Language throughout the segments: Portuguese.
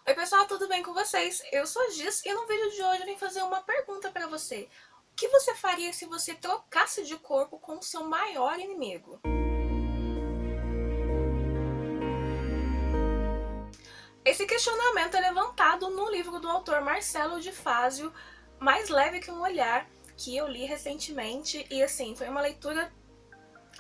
Oi pessoal, tudo bem com vocês? Eu sou a Giz e no vídeo de hoje eu vim fazer uma pergunta pra você. O que você faria se você trocasse de corpo com o seu maior inimigo? Esse questionamento é levantado no livro do autor Marcelo de Fázio, Mais Leve que um Olhar, que eu li recentemente e assim, foi uma leitura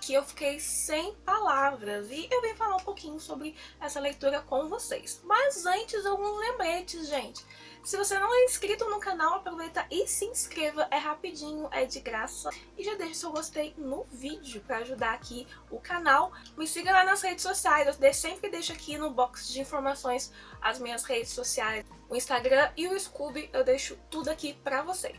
que eu fiquei sem palavras e eu vim falar um pouquinho sobre essa leitura com vocês. Mas antes, alguns lembretes, gente. Se você não é inscrito no canal, aproveita e se inscreva, é rapidinho, é de graça. E já deixa seu gostei no vídeo para ajudar aqui o canal. Me siga lá nas redes sociais, eu sempre deixo aqui no box de informações as minhas redes sociais, o Instagram e o Scooby, eu deixo tudo aqui para você.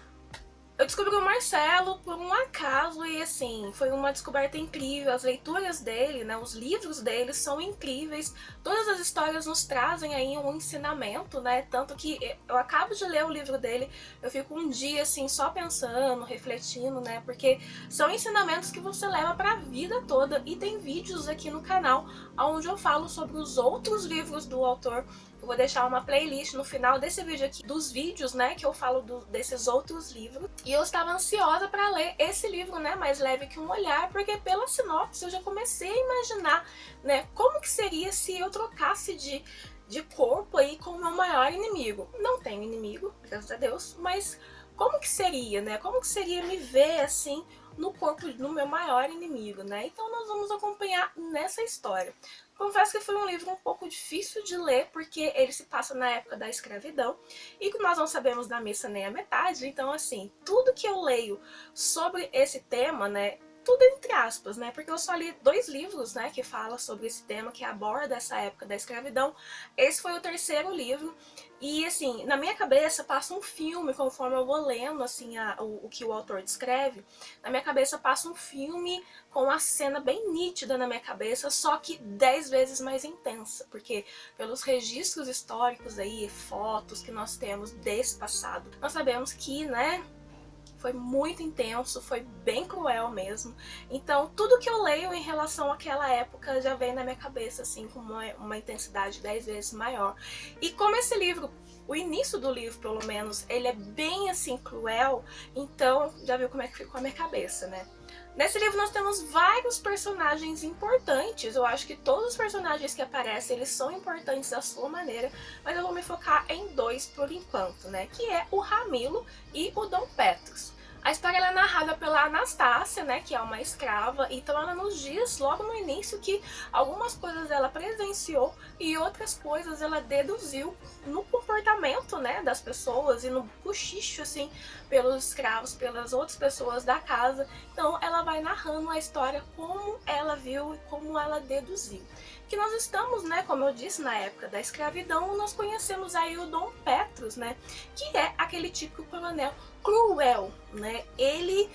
Eu descobri o Marcelo por um acaso e assim, foi uma descoberta incrível. As leituras dele, né, os livros dele são incríveis. Todas as histórias nos trazem aí um ensinamento, né? Tanto que eu acabo de ler o livro dele, eu fico um dia assim só pensando, refletindo, né? Porque são ensinamentos que você leva para a vida toda e tem vídeos aqui no canal onde eu falo sobre os outros livros do autor. Eu vou deixar uma playlist no final desse vídeo aqui dos vídeos, né, que eu falo desses outros livros. E eu estava ansiosa para ler esse livro, né, Mais Leve que um Olhar, porque pela sinopse eu já comecei a imaginar, né, como que seria se eu trocasse de corpo aí com o meu maior inimigo. Não tenho inimigo, graças a Deus, mas como que seria, né? Como que seria me ver assim no corpo do meu maior inimigo, né? Então nós vamos acompanhar nessa história. Confesso que foi um livro um pouco difícil de ler, porque ele se passa na época da escravidão, e que nós não sabemos da missa nem a metade, então assim, tudo que eu leio sobre esse tema, né, tudo entre aspas, né, porque eu só li 2 livros, né, que fala sobre esse tema, que aborda essa época da escravidão. Esse foi o 3º livro, e assim, na minha cabeça passa um filme, conforme eu vou lendo, assim, o que o autor descreve, na minha cabeça passa um filme com a cena bem nítida na minha cabeça, só que 10 vezes mais intensa, porque pelos registros históricos aí, fotos que nós temos desse passado, nós sabemos que, né, foi muito intenso, foi bem cruel mesmo. Então, tudo que eu leio em relação àquela época já vem na minha cabeça, assim, com uma intensidade 10 vezes maior. E como esse livro, o início do livro, pelo menos, ele é bem, assim, cruel, então já viu como é que ficou a minha cabeça, né? Nesse livro nós temos vários personagens importantes, eu acho que todos os personagens que aparecem, eles são importantes à sua maneira, mas eu vou me focar em 2 por enquanto, né, que é o Ramilo e o Dom Petrus. A história ela é narrada pela Anastácia, né, que é uma escrava, então ela nos diz logo no início que algumas coisas ela presenciou e outras coisas ela deduziu no comportamento, né, das pessoas e no cochicho, assim, pelos escravos, pelas outras pessoas da casa. Então ela vai narrando a história como ela viu e como ela deduziu. Que nós estamos, né, como eu disse, na época da escravidão, nós conhecemos aí o Dom Petrus, né, que é aquele típico coronel cruel, né, ele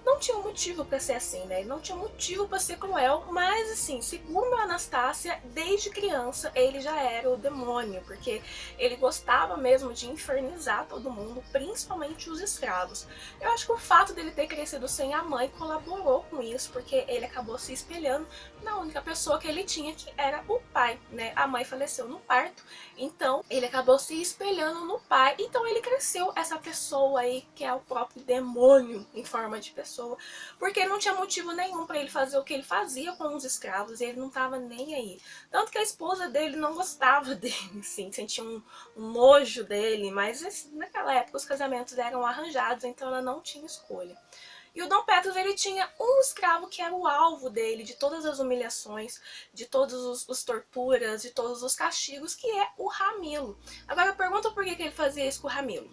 não tinha um motivo para ser assim, né? Ele não tinha motivo para ser cruel, mas assim, segundo a Anastácia, desde criança ele já era o demônio, porque ele gostava mesmo de infernizar todo mundo, principalmente os escravos. Eu acho que o fato dele ter crescido sem a mãe colaborou com isso, porque ele acabou se espelhando na única pessoa que ele tinha, que era o pai, né? A mãe faleceu no parto, então ele acabou se espelhando no pai, então ele cresceu essa pessoa aí, que é o próprio demônio em forma de pessoa, porque não tinha motivo nenhum para ele fazer o que ele fazia com os escravos, e ele não estava nem aí. Tanto que a esposa dele não gostava dele, sim, sentia um nojo dele, mas naquela época os casamentos eram arranjados, então ela não tinha escolha. E o Dom Petrus, ele tinha um escravo que era o alvo dele, de todas as humilhações, de todas os torturas, de todos os castigos, que é o Ramilo. Agora pergunta por que ele fazia isso com o Ramilo.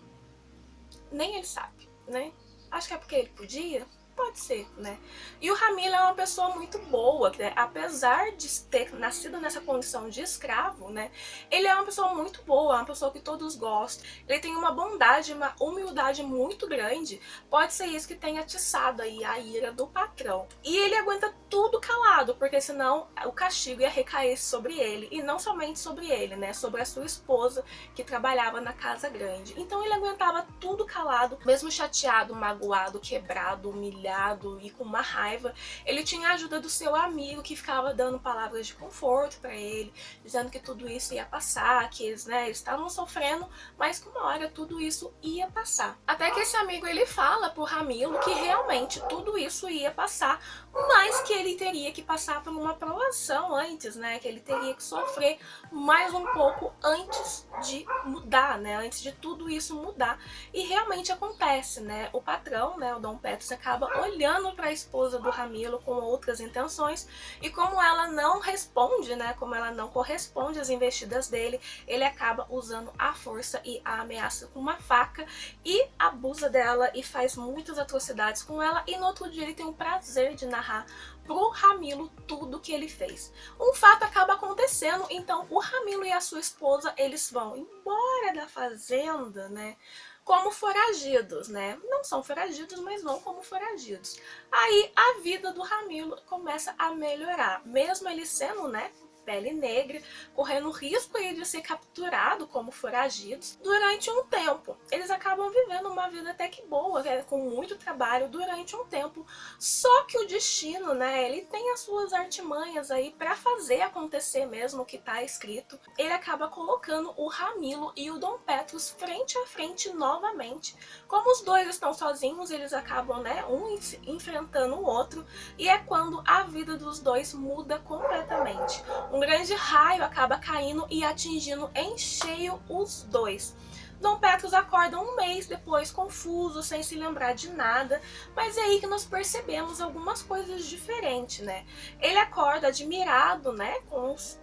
Nem ele sabe, né? Acho que é porque ele podia? Pode ser, né? E o Ramilo é uma pessoa muito boa, né? Apesar de ter nascido nessa condição de escravo, né? Ele é uma pessoa muito boa, uma pessoa que todos gostam. Ele tem uma bondade, uma humildade muito grande. Pode ser isso que tenha atiçado aí a ira do patrão. E ele aguenta tudo calado, porque senão o castigo ia recair sobre ele. E não somente sobre ele, né? Sobre a sua esposa, que trabalhava na casa grande. Então ele aguentava tudo calado, mesmo chateado, magoado, quebrado, humilhado, humilhado e com uma raiva, ele tinha a ajuda do seu amigo que ficava dando palavras de conforto para ele, dizendo que tudo isso ia passar, que eles, né, eles estavam sofrendo, mas que uma hora tudo isso ia passar. Até que esse amigo ele fala pro Ramilo que realmente tudo isso ia passar, mas que ele teria que passar por uma provação antes, né, que ele teria que sofrer mais um pouco antes de mudar, né, antes de tudo isso mudar. E realmente acontece, né, o patrão, né, o Dom Petrus acaba olhando para a esposa do Ramilo com outras intenções, e como ela não responde, né, como ela não corresponde às investidas dele, ele acaba usando a força e a ameaça com uma faca e abusa dela e faz muitas atrocidades com ela, e no outro dia ele tem o prazer de narrar pro Ramilo tudo que ele fez. Um fato acaba acontecendo, então o Ramilo e a sua esposa, eles vão embora da fazenda, né, como foragidos, né? Não são foragidos, mas vão como foragidos. Aí a vida do Ramilo começa a melhorar, mesmo ele sendo, né, pele negra, correndo risco aí de ser capturado como foragidos. Durante um tempo, eles acabam vivendo uma vida até que boa, com muito trabalho durante um tempo. Só que o destino, né, ele tem as suas artimanhas aí para fazer acontecer mesmo o que tá escrito. Ele acaba colocando o Ramilo e o Dom Petrus frente a frente novamente. Como os dois estão sozinhos, eles acabam, né, um enfrentando o outro, e é quando a vida dos dois muda completamente. Um grande raio acaba caindo e atingindo em cheio os dois. Dom Petrus acorda um mês depois, confuso, sem se lembrar de nada, mas é aí que nós percebemos algumas coisas diferentes, né? Ele acorda admirado, né?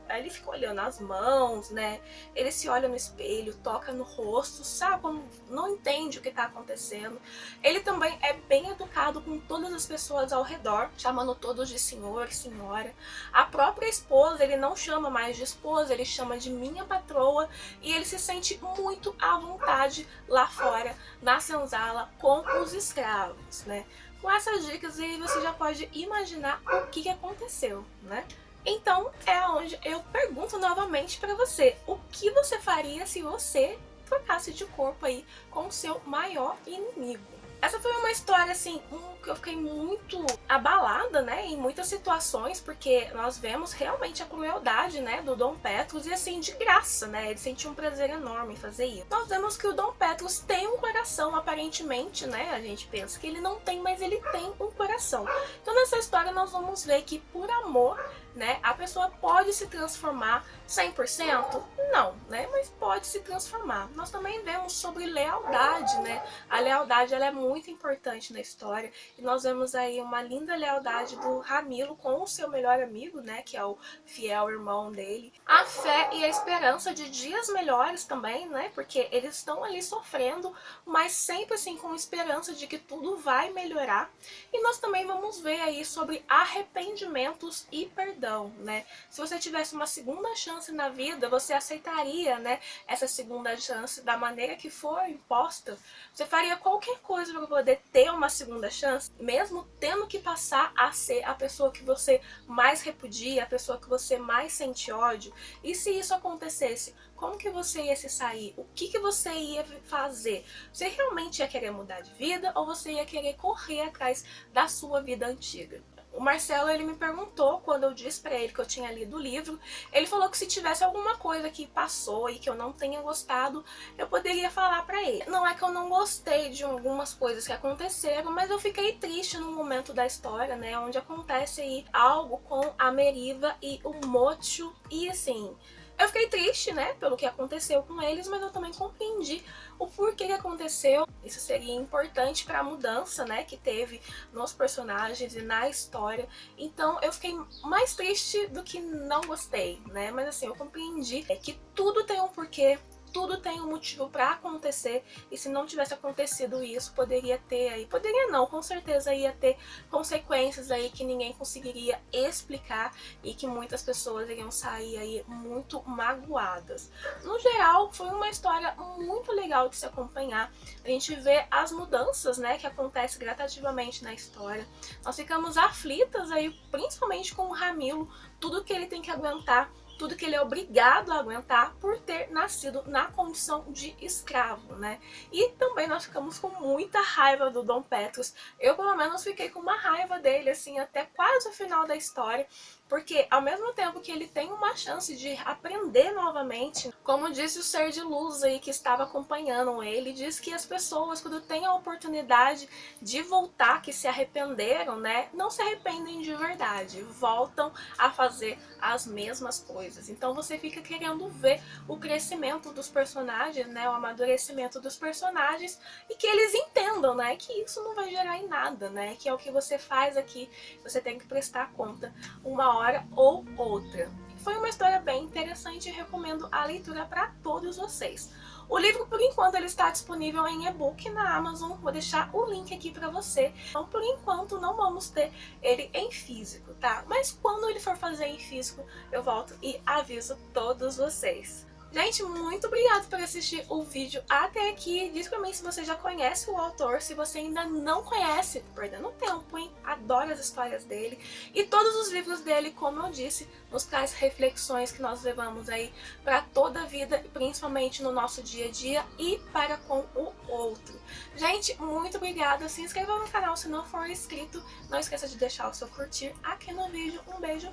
Ele fica olhando as mãos, né? Ele se olha no espelho, toca no rosto, sabe? Quando não entende o que está acontecendo. Ele também é bem educado com todas as pessoas ao redor, chamando todos de senhor, senhora. A própria esposa, ele não chama mais de esposa, ele chama de minha patroa, e ele se sente muito à vontade lá fora, na senzala, com os escravos, né? Com essas dicas aí você já pode imaginar o que aconteceu, né? Então é onde eu pergunto novamente para você, o que você faria se você trocasse de corpo aí com o seu maior inimigo? Essa foi uma história, assim, que eu fiquei muito abalada, né, em muitas situações, porque nós vemos realmente a crueldade, né, do Dom Petrus, e assim, de graça, né, ele sentiu um prazer enorme em fazer isso. Nós vemos que o Dom Petrus tem um coração, aparentemente, né, a gente pensa que ele não tem, mas ele tem um coração. Então nessa história nós vamos ver que por amor, né, a pessoa pode se transformar 100%? Não, né, mas pode se transformar. Nós também vemos sobre lealdade, né, a lealdade ela é muito importante na história, e nós vemos aí uma linda lealdade do Ramilo com o seu melhor amigo, né, que é o fiel irmão dele. A fé e a esperança de dias melhores também, né, porque eles estão ali sofrendo, mas sempre assim com esperança de que tudo vai melhorar. E nós também vamos ver aí sobre arrependimentos e perdão, né. Se você tivesse uma segunda chance na vida, você aceitaria, né, essa segunda chance da maneira que for imposta? Você faria qualquer coisa para poder ter uma segunda chance, mesmo tendo que passar a ser a pessoa que você mais repudia, a pessoa que você mais sente ódio? E se isso acontecesse, como que você ia se sair? O que você ia fazer? Você realmente ia querer mudar de vida, ou você ia querer correr atrás da sua vida antiga? O Marcelo, ele me perguntou, quando eu disse pra ele que eu tinha lido o livro, ele falou que se tivesse alguma coisa que passou e que eu não tenha gostado, eu poderia falar pra ele. Não é que eu não gostei de algumas coisas que aconteceram, mas eu fiquei triste no momento da história, né, onde acontece aí algo com a Meriva e o Mocho, e assim, eu fiquei triste, né, pelo que aconteceu com eles, mas eu também compreendi o porquê que aconteceu. Isso seria importante para a mudança, né, que teve nos personagens e na história. Então eu fiquei mais triste do que não gostei, né, mas assim, eu compreendi que tudo tem um porquê, tudo tem um motivo para acontecer, e se não tivesse acontecido isso, poderia ter aí, poderia não, com certeza ia ter consequências aí que ninguém conseguiria explicar, e que muitas pessoas iriam sair aí muito magoadas. No geral, foi uma história muito legal de se acompanhar. A gente vê as mudanças, né, que acontecem gradativamente na história. Nós ficamos aflitas aí, principalmente com o Ramilo, tudo que ele tem que aguentar, tudo que ele é obrigado a aguentar por ter nascido na condição de escravo, né? E também nós ficamos com muita raiva do Dom Petrus. Eu, pelo menos, fiquei com uma raiva dele, assim, até quase o final da história, porque ao mesmo tempo que ele tem uma chance de aprender novamente, como disse o ser de luz aí que estava acompanhando ele, diz que as pessoas, quando têm a oportunidade de voltar, que se arrependeram, né, não se arrependem de verdade, voltam a fazer as mesmas coisas. Então você fica querendo ver o crescimento dos personagens, né, o amadurecimento dos personagens, e que eles entendam, né, que isso não vai gerar em nada, né, que é o que você faz aqui, você tem que prestar conta uma hora ou outra. Foi uma história bem interessante e recomendo a leitura para todos vocês. O livro, por enquanto, ele está disponível em e-book na Amazon, vou deixar o link aqui para você. Então, por enquanto, não vamos ter ele em físico, tá? Mas quando ele for fazer em físico, eu volto e aviso todos vocês. Gente, muito obrigada por assistir o vídeo até aqui. Diz pra mim se você já conhece o autor, se você ainda não conhece, tô perdendo tempo, hein? Adoro as histórias dele. E todos os livros dele, como eu disse, nos traz reflexões que nós levamos aí pra toda a vida, principalmente no nosso dia a dia e para com o outro. Gente, muito obrigada. Se inscreva no canal se não for inscrito. Não esqueça de deixar o seu curtir aqui no vídeo. Um beijo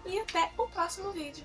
e até o próximo vídeo.